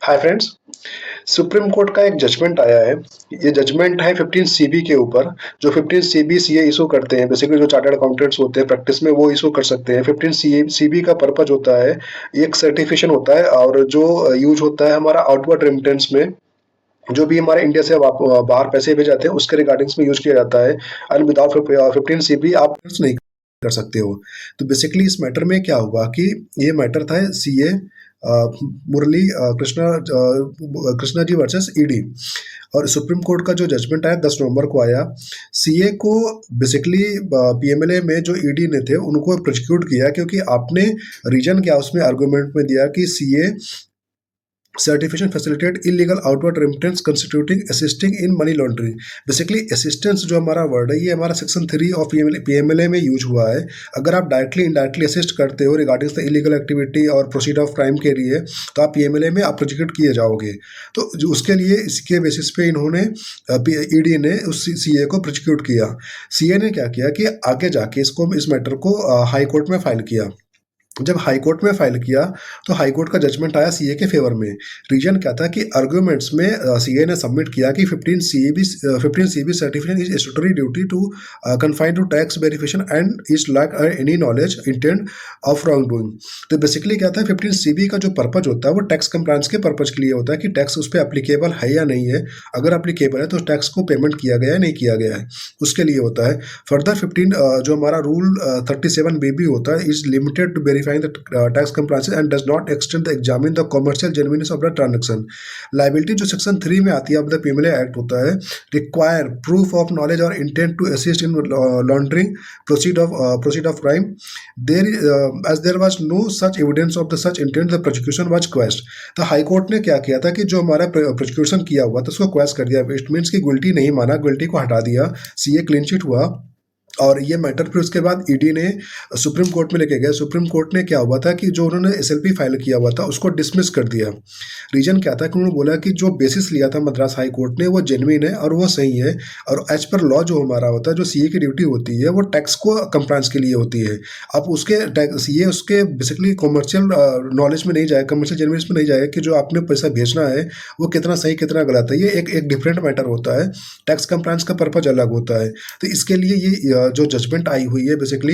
Hi friends. Supreme court का एक judgement आया है। ये जजमेंट है 15 सीबी के ऊपर। जो 15 सीबी सीए इशू करते हैं, बेसिकली जो चार्टर्ड अकाउंटेंट्स होते हैं प्रैक्टिस में, वो इशू कर सकते हैं। 15 सीबी का पर्पज होता है, एक सर्टिफिकेशन होता है, और जो यूज होता है हमारा आउटवर्ड रेमिटेंस में, जो भी हमारे इंडिया से बाहर पैसे भेजे जाते हैं उसके रिगार्डिंग्स में यूज किया जाता है। एंड विदाउट 15 सीबी आप नहीं कर सकते हो। तो बेसिकली इस मैटर में क्या हुआ कि ये मैटर था सीए मुरली कृष्णा जी वर्सेस ईडी। और सुप्रीम कोर्ट का जो जजमेंट आया 10 नवंबर को आया। सीए को बेसिकली पीएमएलए में जो ईडी ने थे उनको प्रोसिक्यूट किया, क्योंकि आपने रीजन क्या उसमें आर्गुमेंट में दिया कि CA certification facilitate illegal outward remittance constituting assisting in money laundering. Basically assistance जो हमारा वर्ड है, ये हमारा सेक्शन 3 ऑफ पीएमएलए में यूज हुआ है। अगर आप डायरेक्टली इनडायरेक्टली असिस्ट करते हो रिगार्डिंग द इलीगल एक्टिविटी और प्रोसीड ऑफ क्राइम के लिए, तो आप पीएमएलए में आप प्रोसिक्यूट किए जाओगे। तो जो उसके लिए इसके बेसिस पे इन्होंने ईडी ने उस सीए को प्रोसिक्यूट किया। सीए ने क्या किया कि आगे जाके इस मैटर को हाई कोर्ट में फाइल किया। जब हाई कोर्ट में फाइल किया तो हाई कोर्ट का जजमेंट आया सीए के फेवर में। रीजन क्या था कि आर्गुमेंट्स में सीए ने सबमिट किया कि 15 CB certification is statutory duty to confine to tax verification and is lack any knowledge intent of wrong doing. तो बेसिकली क्या था, 15 सीबी का जो पर्पज होता है वो टैक्स कंप्लायंस के पर्पज के लिए होता है कि टैक्स उस पर एप्लीकेबल है या नहीं है। अगर एप्लीकेबल है तो टैक्स को पेमेंट किया गया है नहीं किया गया है, उसके लिए होता है। फर्दर 15 जो हमारा रूल 37 बी होता है, is limited to verifying the tax compliance and does not extend the examine the commercial genuineness of the transaction. Liability जो सेक्शन 3 में आती है ऑफ द पीएमएलए एक्ट होता है, रिक्वायर प्रूफ ऑफ नॉलेज और intent to assist in laundering proceed of crime. There as there was no such evidence of the such intent, the prosecution was quashed. तो high court ने क्या किया था कि जो हमारा प्रोसिक्यूशन किया हुआ था उसको क्वेश्च कर दिया। इट मीन्स की गिल्टी नहीं माना, गिल्टी को हटा दिया, सीए क्लीन चिट हुआ। और ये मैटर फिर उसके बाद ईडी ने सुप्रीम कोर्ट में लेके गए। सुप्रीम कोर्ट ने क्या हुआ था कि जो उन्होंने एसएलपी फाइल किया हुआ था उसको डिसमिस कर दिया। रीजन क्या था कि उन्होंने बोला कि जो बेसिस लिया था मद्रास हाई कोर्ट ने वो जेन्युइन है और वो सही है, और एज पर लॉ जो हमारा होता है, जो सीए की ड्यूटी होती है वो टैक्स को कंप्लायंस के लिए होती है। अब उसके सीए उसके बेसिकली कॉमर्शियल नॉलेज में नहीं जाए, कमर्शियल जेन्युइननेस में नहीं जाए कि जो आपने पैसा भेजना है वो कितना सही कितना गलत है। ये एक डिफरेंट मैटर होता है, टैक्स कंप्लायंस का पर्पज अलग होता है। तो इसके लिए ये जो जजमेंट आई हुई है बेसिकली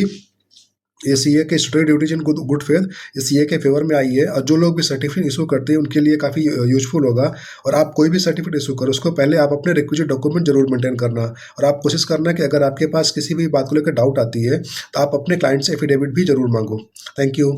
ये सीए के statutory duties in good faith, ये सीए के फेवर में आई है। और जो लोग भी सर्टिफिकेट इशू करते हैं उनके लिए काफ़ी यूजफुल होगा। और आप कोई भी सर्टिफिकेट इशू करो उसको पहले आप अपने रिक्विजिट डॉक्यूमेंट जरूर मेंटेन करना, और आप कोशिश करना कि अगर आपके पास किसी भी बात को लेकर डाउट आती है तो आप अपने क्लाइंट से एफिडेविट भी जरूर मांगो। Thank you.